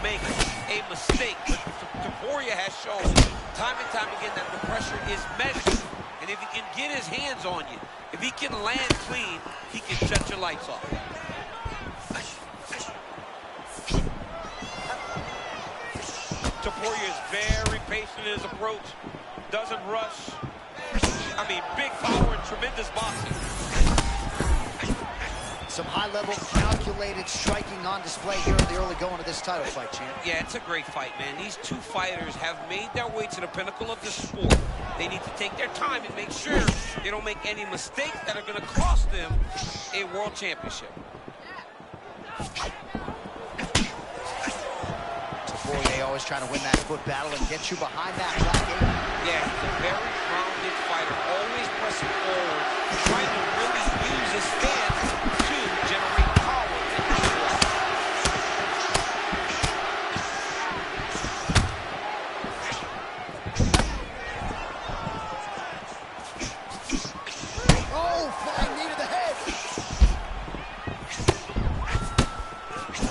make a mistake. But Topuria has shown time and time again that the pressure is measured. And if he can get his hands on you, if he can land clean, he can shut your lights off. Topuria is very patient in his approach, doesn't rush. I mean, big power and tremendous boxing. Some high-level, calculated striking on display here in the early going of this title fight, champ. Yeah, it's a great fight, man. These two fighters have made their way to the pinnacle of the sport. They need to take their time and make sure they don't make any mistakes that are going to cost them a world championship. Topuria always trying to win that foot battle and get you behind that back eight. Yeah, he's a very grounded fighter, always pressing forward, trying to really use his stance to generate power in the sport. Oh, flying knee to the head.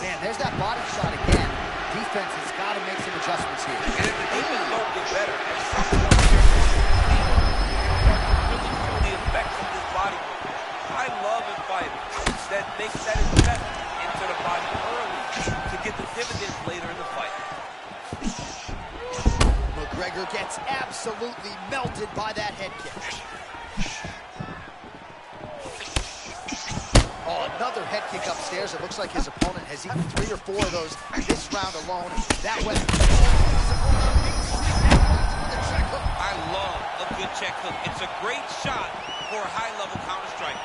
Man, there's that body shot again. Defense has got to make some adjustments here. And if the defense don't get better, at some point, really feel the effects of this body work. I love in fighters that makes that investment into the body early to get the dividends later in the fight. McGregor gets absolutely melted by that head kick. Oh, another head kick upstairs. It looks like his opponent has eaten 3 or 4 of those this round alone. That went. I love a good check hook. It's a great shot for a high-level counter strike.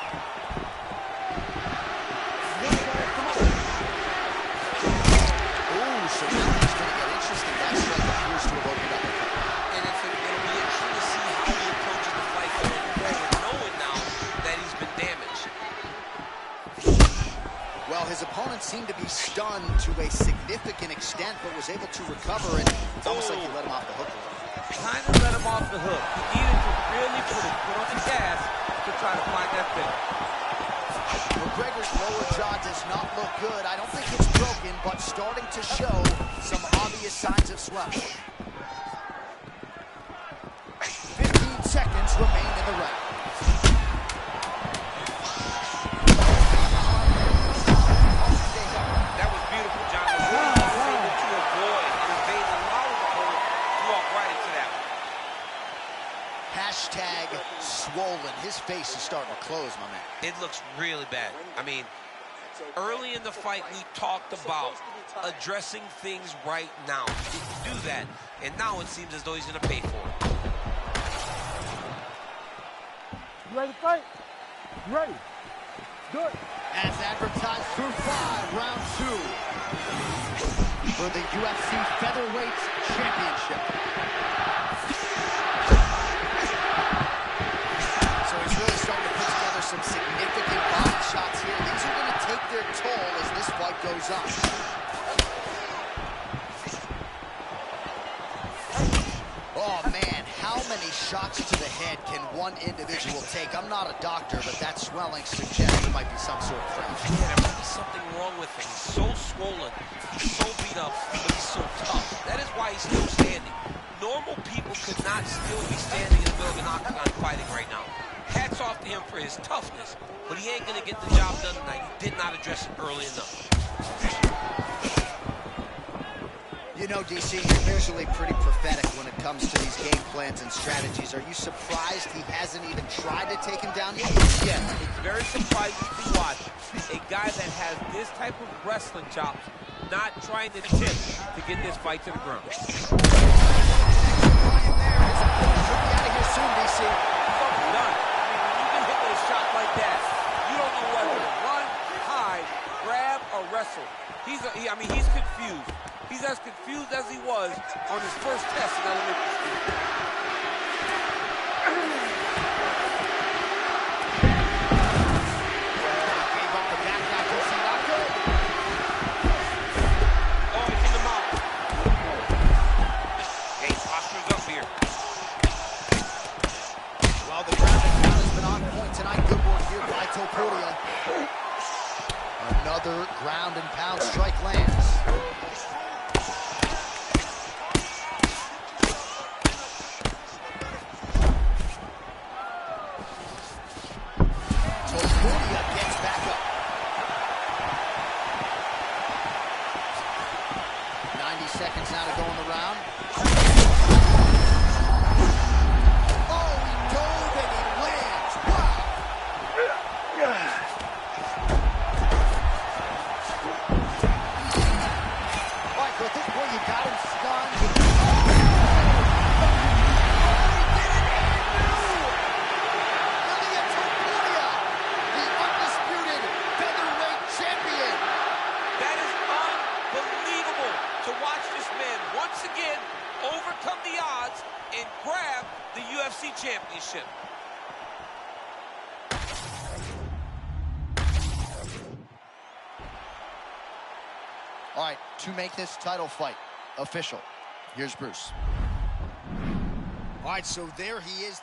Ooh, so now it's going to get interesting. That strike appears to have opened up. And it'll be interesting to see how he approaches the fight going forward, knowing now that he's been damaged. Well, his opponent seemed to be stunned to a significant extent, but was able to recover, and it's almost like he let him off the hook a little. Kind of let him off the hook. He needed to really put on the gas to try to find that finish. McGregor's lower jaw does not look good. I don't think it's broken, but starting to show some obvious signs of swelling. 15 seconds remain in the round. That was beautiful, John. The way he was able to avoid and evade and allow his opponent to walk right into that one. Hashtag swollen. His face is starting to close, my man. It looks really bad. I mean, early in the fight, we talked about addressing things right now. He didn't do that, and now it seems as though he's going to pay for it. You ready to fight? You ready? Do it. As advertised through 5, round 2 for the UFC Featherweight Championship. So he's really starting to put together some significant body shots here. These are going to take their toll as this fight goes on. Oh, man, how many shots to the head can one individual take? I'm not a doctor, but that swelling suggests there might be some sort of fracture. Yeah, there might be something wrong with him. He's so swollen, he's so beat up, but he's so tough. That is why he's still standing. Normal people could not still be standing in the middle of an octagon fighting right now. Hats off to him for his toughness, but he ain't going to get the job done tonight. He did not address it early enough. You know, DC, you're usually pretty prophetic when it comes to these game plans and strategies. Are you surprised he hasn't even tried to take him down yet? Yes, it's very surprising to watch a guy that has this type of wrestling chops not trying to tip to get this fight to the ground. He'll be out of here soon, DC. He's almost done. I mean, when you can hit with a shot like that, you don't know whether to run, hide, grab, or wrestle. He's confused. He's as confused as he was on his first test in elementary school. Gave up the back now, DC. Not good. Oh, he's in the mouth. Hey, posture's up here. Well, the ground and pound has been on point tonight. Good work here by Topuria. Another ground and pound strike lands. 90 seconds now to go in the round. Oh, he dove and he lands. Wow. All right, so at this point, you got him stunned. Again, overcome the odds and grab the UFC championship. All right, to make this title fight official, here's Bruce. All right, so there he is.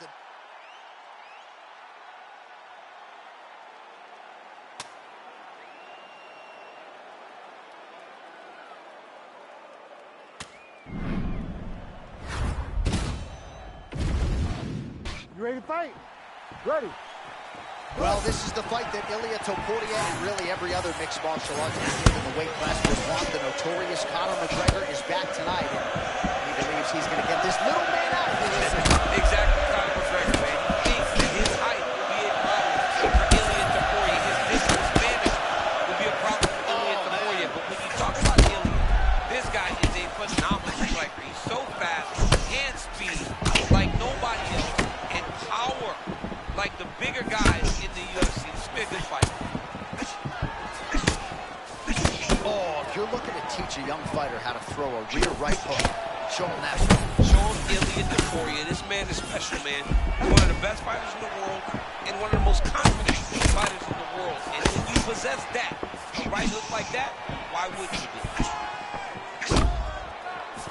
You ready to fight? Ready. Well, this is the fight that Ilia Topuria and really every other mixed martial arts in the weight class would want. The notorious Conor McGregor is back tonight. He believes he's going to get this little man out of here. Exactly, Conor McGregor, man. He thinks that his height will be a problem for Ilia Topuria. His distance management will be a problem for Ilia Topuria. But when you talk about Ilia, this guy is a phenomenal striker. He's so fast, hand speed like nobody else, and power like the bigger guys in the UFC. This will be a good fight. Oh, if you're looking to teach a young fighter how to throw a rear right hook, show him that. Show him Ilia Topuria. This man is special, man. He's one of the best fighters in the world and one of the most confident fighters in the world. And when you possess that, a right hook like that, why wouldn't you be?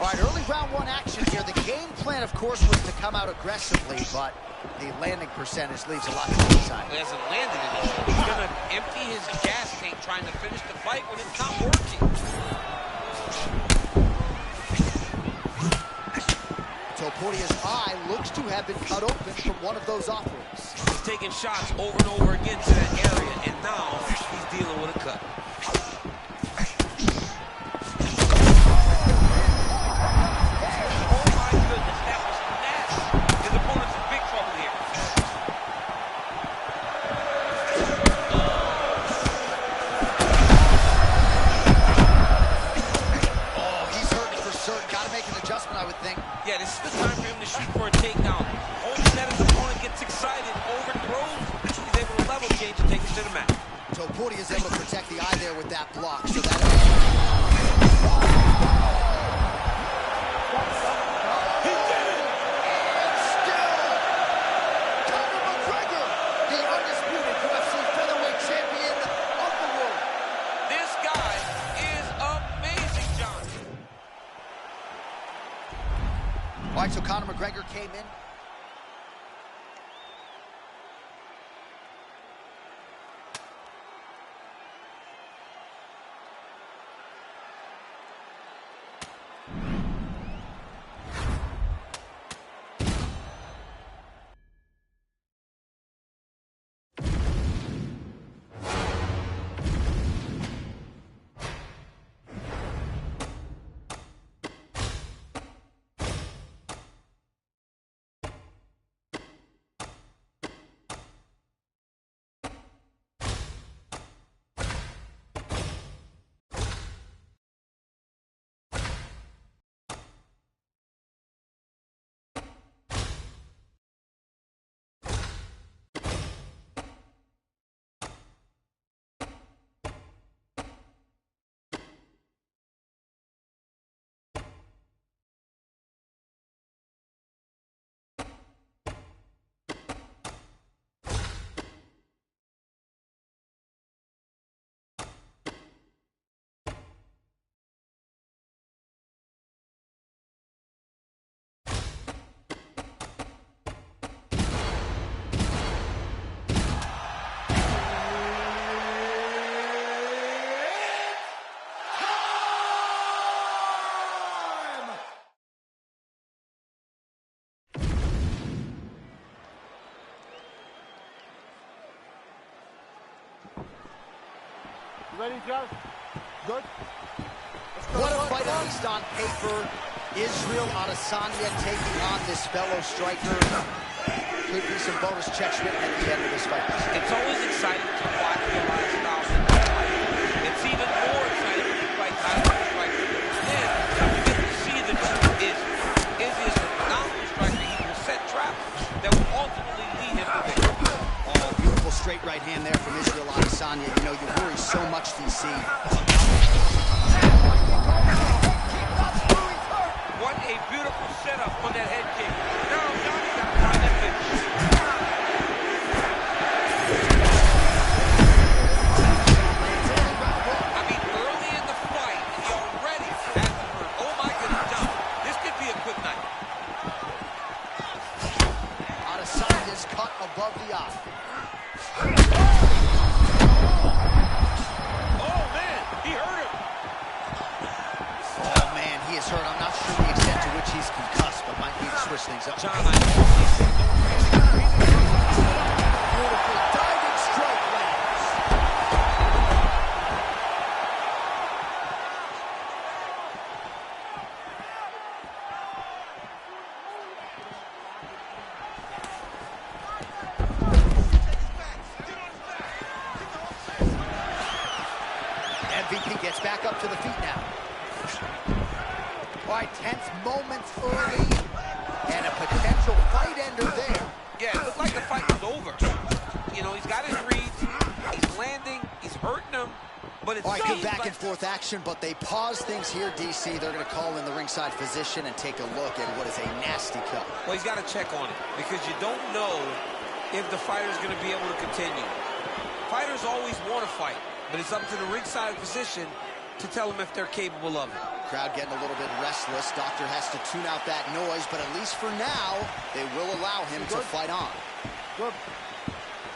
All right, early round one action here. The game plan, of course, was to come out aggressively, but the landing percentage leaves a lot to the side. He hasn't landed anything. He's going to empty his gas tank trying to finish the fight when it's not working. Topuria's eye looks to have been cut open from one of those offerings. He's taking shots over and over again to that area, and now he's dealing with a cut. Yeah, this is the time for him to shoot for a takedown. Hoping that his opponent gets excited, overthrows, he's able to level change and take it to the mat. Topuria is able to protect the eye there with that block, so that... He did it! And still, Conor McGregor, the undisputed UFC featherweight champion of the world. This guy is amazing, John. All right, so Conor McGregor came in. Ready, Josh? Good? What a fight least on paper, Israel Adesanya taking on this fellow striker. Could be some bonus checks written at the end of this fight. It's always exciting to watch the lifestyle fight. It's even more exciting when you fight Tyler striker. Then you get to see the truth is a phenomenal striker. He will set traps that will ultimately lead him to victory. Oh, beautiful straight right hand there from Israel Adesanya. You know, you worry so much, DC. What a beautiful setup on that head kick. Now Johnny got to find that finish. I mean, early in the fight, he already has the hurt. Oh my goodness, John. This could be a quick night. Adesanya's cut above the eye. Oh man, he hurt him. Oh man, he is hurt. I'm not sure the extent to which he's concussed, but might need to switch things up. John, I totally said don't raise it. Beautiful diving strike lands. MVP gets back up to the feet now. All right, tense moments early, and a potential fight ender there. Yeah, it looked like the fight was over. You know, he's got his reads, he's landing, he's hurting him, but it's All right, good back and forth action, but they pause things here, DC. They're going to call in the ringside physician and take a look at what is a nasty cut. Well, he's got to check on it because you don't know if the fighter's going to be able to continue. Fighters always want to fight, but it's up to the ringside physician to tell them if they're capable of it. Crowd getting a little bit restless. Doctor has to tune out that noise, but at least for now, they will allow him to fight on. Good.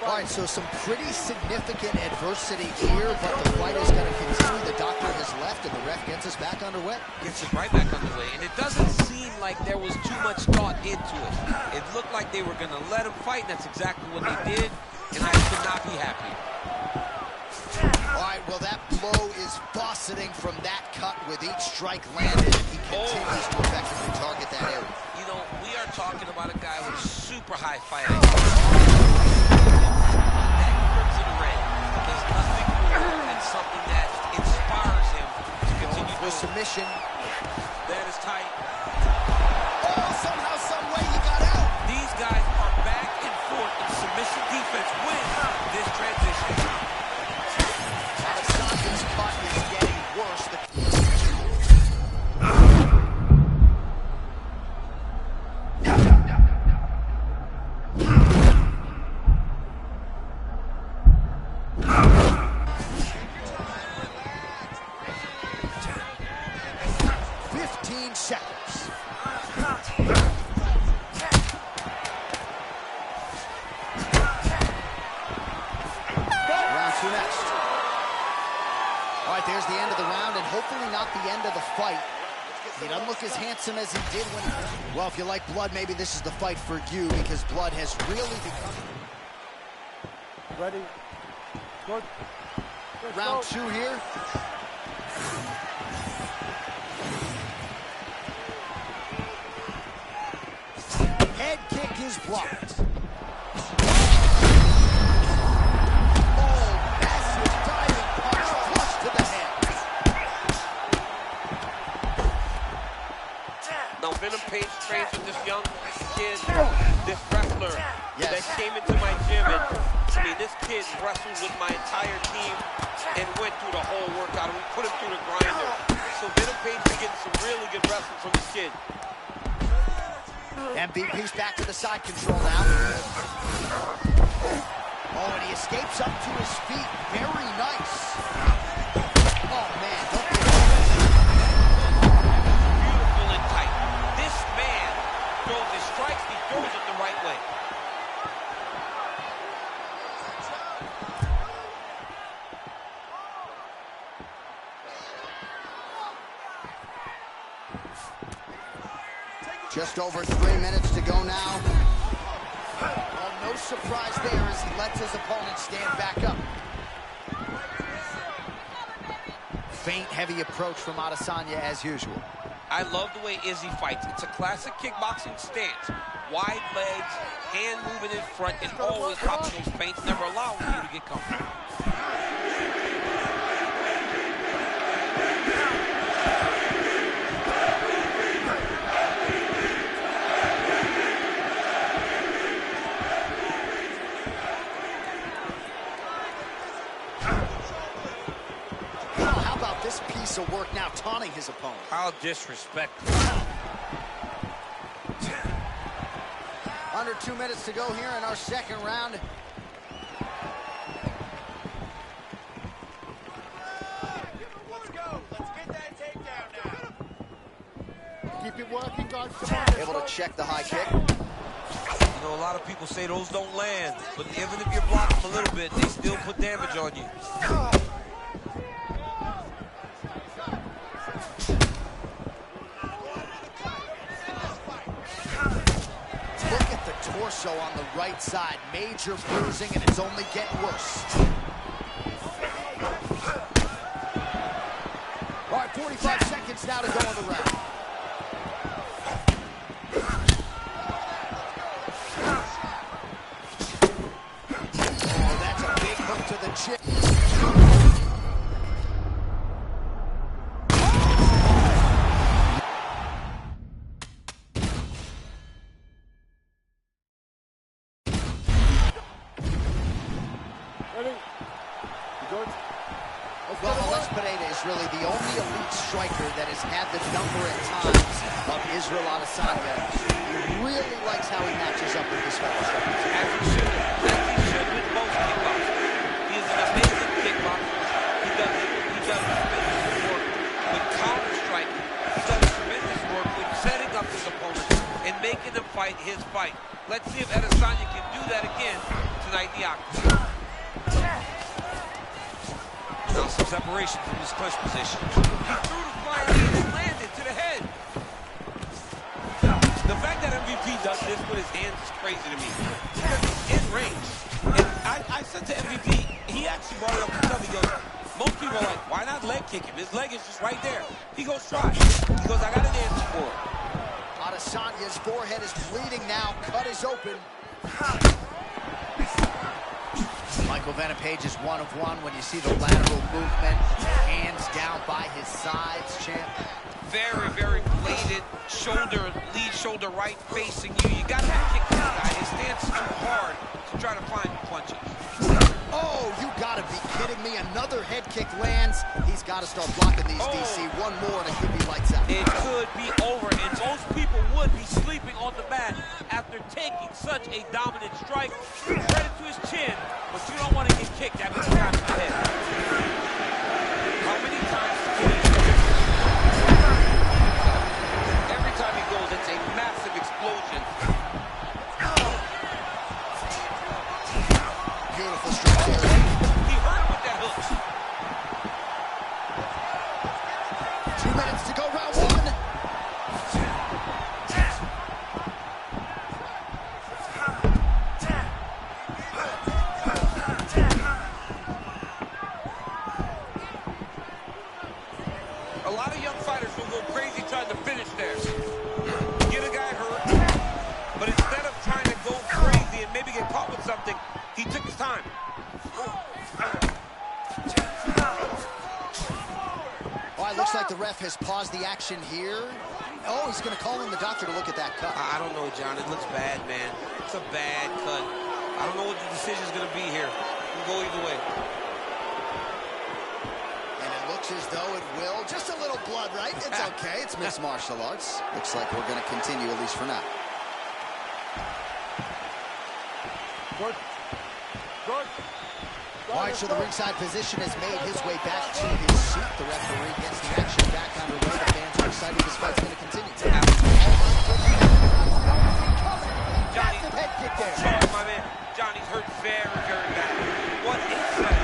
All right, so some pretty significant adversity here, but the fight is going to continue. The doctor has left, and the ref gets us back underway. Gets us right back underway, and it doesn't seem like there was too much thought into it. It looked like they were going to let him fight, and that's exactly what they did, and I could not be happier. All right, well, that blow is fauceting from that cut with each strike landed, and he continues to effectively target that area. You know, we are talking about a guy with super high fight IQ. That crimson red is nothing more than something that inspires him to continue For doing. submission. That is tight. Oh, somehow, some way, he got out. These guys are back and forth in submission defense with this transition. Adesanya's cut is getting worse. Seconds. Round two next. All right, there's the end of the round, and hopefully not the end of the fight. He doesn't look as handsome as he did when he... Well, if you like blood, maybe this is the fight for you, because blood has really become... Ready? Good. Let's Round go. two here. Head kick is blocked. Oh, massive diving punch flush to the head. Now, Venom Page trains with this young kid, this wrestler that came into my gym. And I mean, this kid wrestled with my entire team and went through the whole workout. We put him through the grinder. So Venom Page is getting some really good wrestling from this kid. MVP's back to the side control now. Oh, and he escapes up to his feet. Very nice. Oh, man. Don't be Beautiful and tight. This man throws his strikes, he throws them the right way. Just over 3 minutes to go now. Well, no surprise there as he lets his opponent stand back up. feint, heavy approach from Adesanya as usual. I love the way Izzy fights. It's a classic kickboxing stance. Wide legs, hand moving in front, and always popping those feints, never allowing you to get comfortable. This piece of work now taunting his opponent. How disrespectful. Under 2 minutes to go here in our second round. Let's go. Let's get that takedown now. Keep it working, guys. Come on. Able to check the high kick. You know, a lot of people say those don't land, but even if you're blocking them a little bit, they still put damage on you. Torso on the right side, major bruising, and it's only getting worse. All right, 45 seconds now to go on the round. Oh, that's a big hook to the chin. Well, Alex Pereira is really the only elite striker that has had the number at times of Israel Adesanya. He really likes how he matches up with this fellow striker. As he should. As he should with most kickboxers. He is an amazing kickboxer. He does tremendous work with counter striking. He does tremendous work with setting up his opponents and making them fight his fight. Let's see if Adesanya can do that again tonight in the octagon. Now some separation from his clinch position. He threw the flying knee and landed to the head. The fact that MVP does this with his hands is crazy to me. Because he's in range. And I said to MVP, he actually brought it up himself. He goes, most people are like, why not leg kick him? His leg is just right there. He goes, try. He goes, I got an answer for it. Adesanya's forehead is bleeding now. Cut is open. Michael Venom Page is 1 of 1 when you see the lateral movement. Hands down by his sides, champ. Very, very bladed shoulder, lead shoulder right facing you. You got to kick this guy. His stance is too hard to try to find punches. Oh, you got to be kidding me. Another head kick lands. He's got to start blocking these, DC. One more and it could be lights out. It could be over, and most people would be sleeping on the mat after taking such a dominant strike. Credit to his chin, but you don't want to get kicked that many times in the head. How many times can he do it? Every time he goes, it's a massive explosion. Beautiful strike there. He hurt him with that hook. 2 minutes to go, round 1. A lot of young fighters will go crazy trying to finish there. Get a guy hurt, but instead of trying to go crazy and maybe get caught with something, he took his time. Oh, it looks like the ref has paused the action here. Oh, he's going to call in the doctor to look at that cut. I don't know, John. It looks bad, man. It's a bad cut. I don't know what the decision's going to be here. It can go either way. And it looks as though it will. Just a little blood, right? It's okay. It's mixed martial arts. Looks like we're going to continue, at least for now. Good. Good. All right, so the ringside position has made his way back to his seat. The referee gets the action back underway. The fans are excited. This fight's going to continue. Johnny, Massive head kick there. sorry, my man. Johnny's hurt very, very bad. What is that?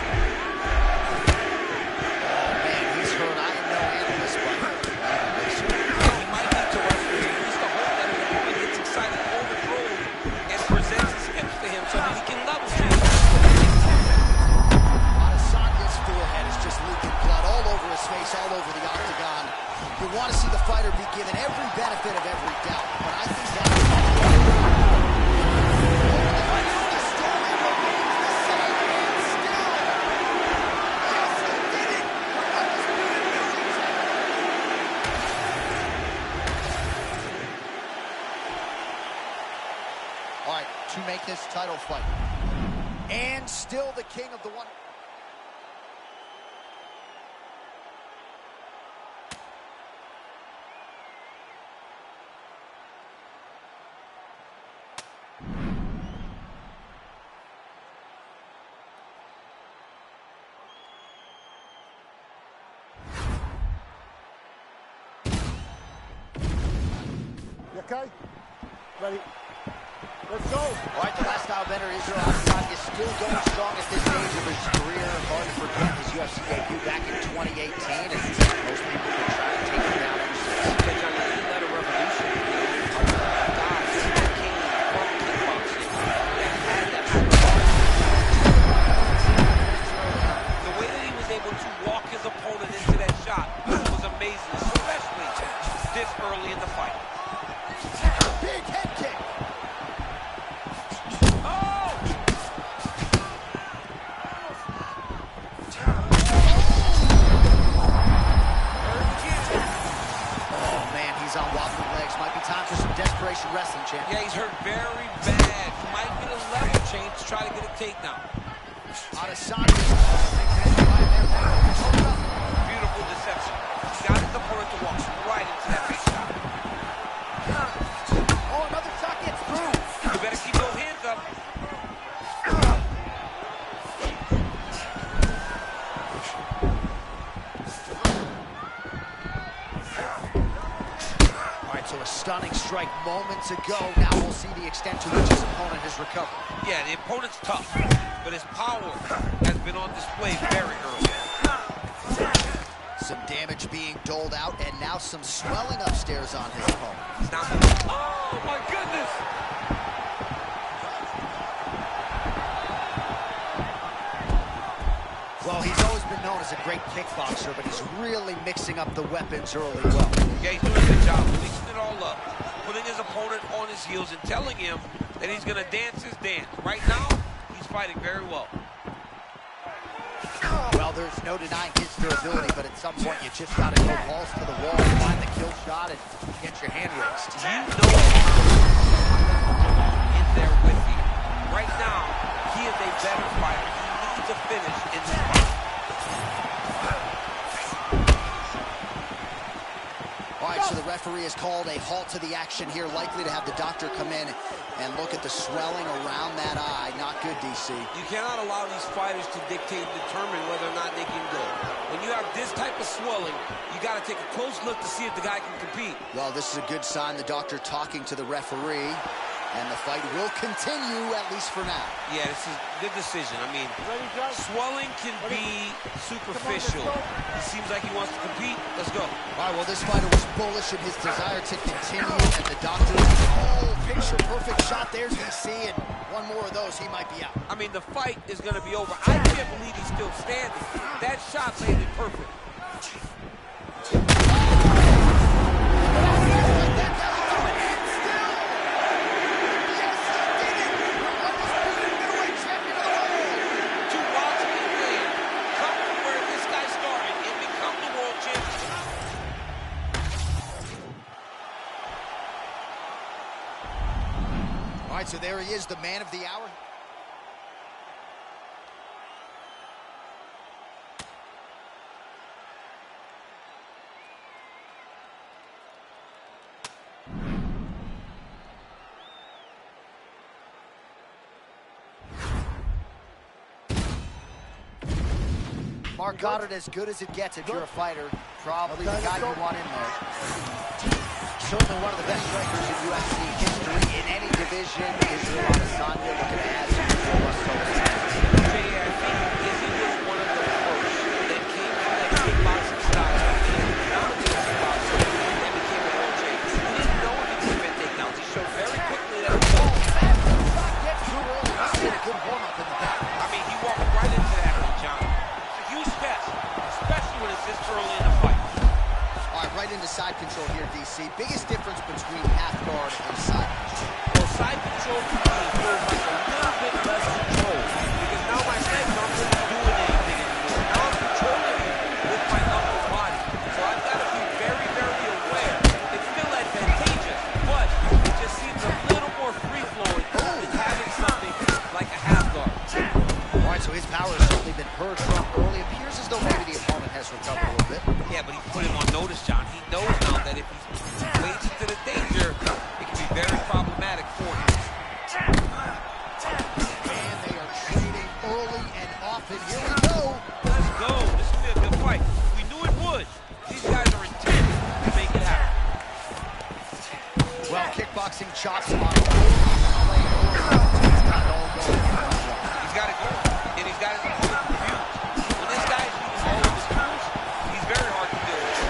Oh, man, he's hurt. I am no analyst, but He might need to rush for him. He's the hope that his opponent gets excited, overthrows, and presents his hips to him so that he can level him. Adesanya's forehead is just leaking blood all over his face to see the fighter be given every benefit of every doubt, but I think that... The story remains the same and still. Yes, he did it! All right, to make this title fight. And still the king of the one... You okay? Ready? Let's go. All right, the last style bender, Israel Adesanya, is still going strong at this stage of his career. Hard to forget his UFC debut back in 2018, and most people have been trying to take him down ever since. He led a revolution. Guys that came from kickboxing that had that type of heart. The way that he was able to walk his opponent into that shot was amazing, especially this early in the fight. Big head kick. Desperation wrestling champ. Yeah, he's hurt very bad. Might get a level change to try to get a takedown. Adesanya. Beautiful deception. He got his opponent to walk right into that big shot. Oh, another shot gets through. You better keep those hands up. So a stunning strike moments ago. Now we'll see the extent to which his opponent has recovered. Yeah, the opponent's tough, but his power has been on display very early. Some damage being doled out, and now some swelling upstairs on his opponent. Oh, my goodness! Well, he's always been known as a great kickboxer, but he's really mixing up the weapons early well. Yeah, he's doing a good job mixing it all up, putting his opponent on his heels and telling him that he's going to dance his dance. Right now, he's fighting very well. Well, there's no denying his durability, but at some point you just got to go balls to the wall, find the kill shot, and get your hand raised. You know in there with you. Right now, he is a better fighter. He needs a finish in this fight. All right, so the referee has called a halt to the action here, likely to have the doctor come in and look at the swelling around that eye. Not good, DC. You cannot allow these fighters to dictate and determine whether or not they can go. When you have this type of swelling, you got to take a close look to see if the guy can compete. Well, this is a good sign. The doctor talking to the referee, and the fight will continue, at least for now. Yeah, this is a good decision. I mean, swelling can be superficial. It seems like he wants to compete. Let's go. All right, well, this fighter was bullish in his desire to continue, and the doctor, oh, picture-perfect shot. There's DC, and one more of those, he might be out. I mean, the fight is going to be over. I can't believe he's still standing. That shot landed perfect. All right, so there he is, the man of the hour. Mark Goddard, as good as it gets if you're a fighter. Probably the guy you want in there. Certainly one of the best strikers in UFC history in any division. Israel Adesanya looking to add some more to his I think Izzy was one of the first that came from that kickboxing style. Now the kickboxing and became a world champion. He didn't know if he could defend takedowns. He showed very quickly that he was. shot gets through early. This is a good warm-up in the back. I mean, he walked right into that one, John. It's a huge test, especially when it's this early in the fight. All right, right into side control. control here, DC. Biggest difference between half guard and side control. Well, side control to me feels like a little bit less control because now my legs aren't really doing anything anymore. Now I'm controlling you with my upper body. So I've got to be very, very aware. It's still advantageous, but it just seems a little more free-flowing than having something like a half guard. All right, so his power has certainly been heard from early. Appears as though maybe the opponent has recovered a little bit. Yeah, but he put him on notice, John. He knows now that if he wades into the danger, it can be very problematic for him. And they are trading early and often. Here we go. Let's go. This will be a good fight. We knew it would. These guys are intent to make it happen. Well, kickboxing chops on both. He's got it all going. He's got it going, and he's got it confused. When this guy's using all of his tools, he's very hard to deal with.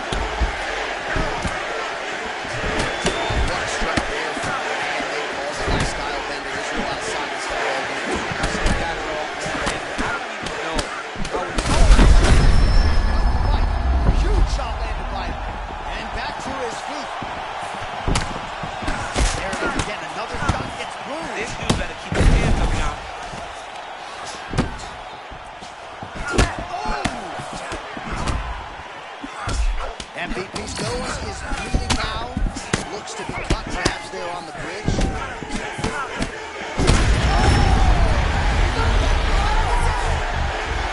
What a strike there from the man they call the guy style bender. Israel Adesanya style all game. He's got it all going, and I don't even know how it's Right. Huge shot landed by him. And back to his feet. There it is again. Another shot gets through. This dude better keep his hands up now. MVP's nose is bleeding now. Looks to be cut, perhaps there on the bridge.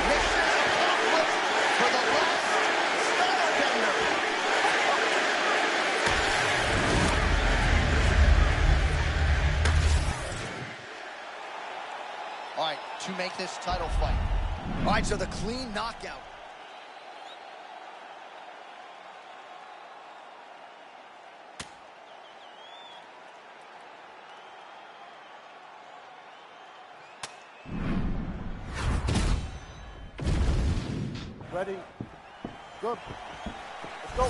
Mission accomplished for the last style bender. All right, to make this title fight. All right, so the clean knockout. Ready? Good. Let's go.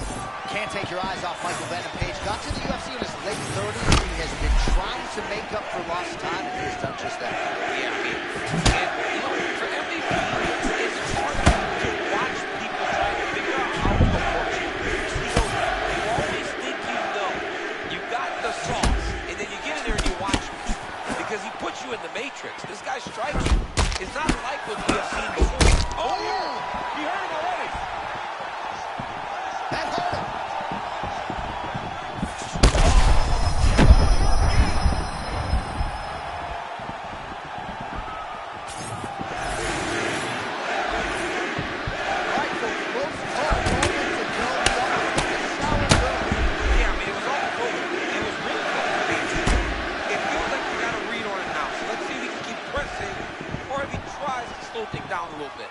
Can't take your eyes off Michael Venom Page. Got to the UFC in his late 30s. He has been trying to make up for lost time, and he's done just that. Yeah, I mean, and, you know, for MVP, it's hard to watch people try to figure out how to approach it. Because you always think you know. You got the sauce, and then you get in there and you watch him. Because he puts you in the matrix. This guy striking is not like what we have seen before. Oh, he hurt him already. That hurt him. All right, so close call. Moment to go. Sour grove. Yeah, I mean, it was all over. It was really close. I mean, it feels like we got a read on it now. So let's see if he can keep pressing, or if he tries to slow things down a little bit.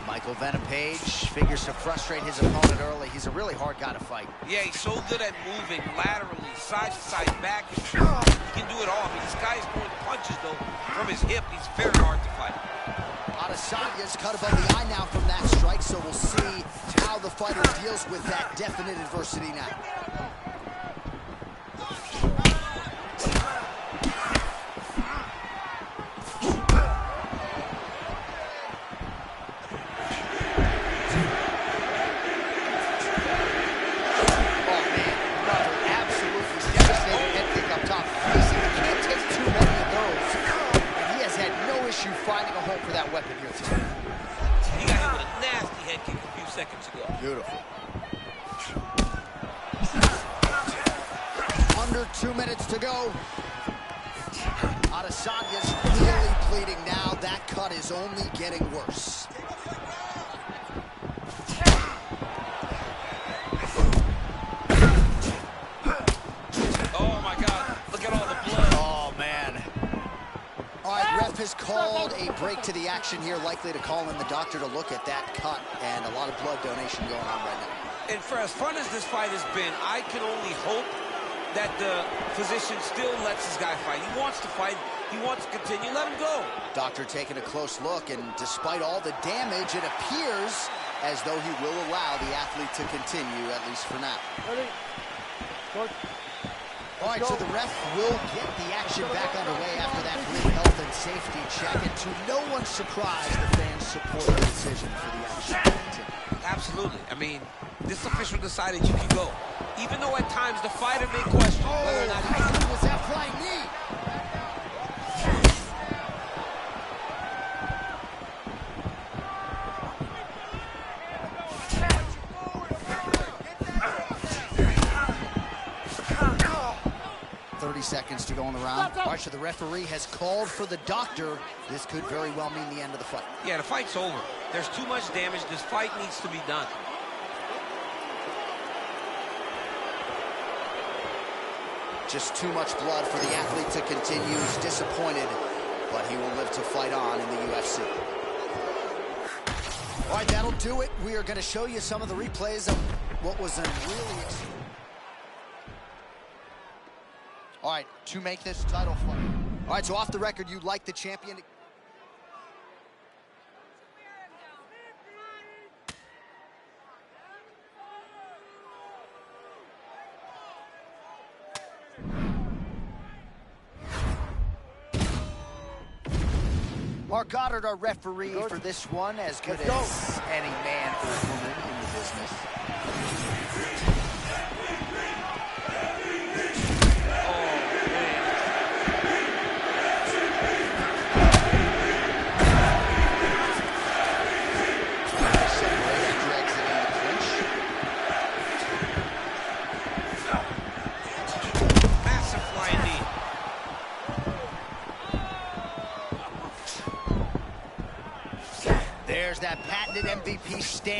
Michael Venom Page figures to frustrate his opponent early. He's a really hard guy to fight. Yeah, he's so good at moving laterally, side to side, back. He can do it all. I mean, this guy is throwing punches, though, from his hip. He's very hard to fight. Adesanya's cut above the eye now from that strike, so we'll see how the fighter deals with that definite adversity now. Finding a home for that weapon here today. He got hit with a nasty head kick a few seconds ago. Beautiful. Under 2 minutes to go. Adesanya's really bleeding now. That cut is only getting worse. Oh my God, look at all the blood. Oh man. All right, ref has called a break to the action here, likely to call in the doctor to look at that cut, and a lot of blood donation going on right now. And for as fun as this fight has been, I can only hope that the physician still lets this guy fight. He wants to fight. He wants to continue. Let him go. Doctor taking a close look, and despite all the damage, it appears as though he will allow the athlete to continue, at least for now. Ready? Good. All right, so the ref will get the action back underway after that brief health and safety check, and to no one's surprise, the fans support the decision for the action to continue. Absolutely. I mean, this official decided you can go. Even though at times the fighter may question whether or not he can. Was that flying knee? Seconds to go in the round. All right, so the referee has called for the doctor. This could very well mean the end of the fight. Yeah, the fight's over. There's too much damage. This fight needs to be done. Just too much blood for the athlete to continue. He's disappointed, but he will live to fight on in the UFC. All right, that'll do it. We are going to show you some of the replays of what was a really exciting. All right, to make this title fight. All right, so off the record, you like the champion. Mark Goddard, our referee for this one, as good as any man or woman in the business. There's that patented MVP stand.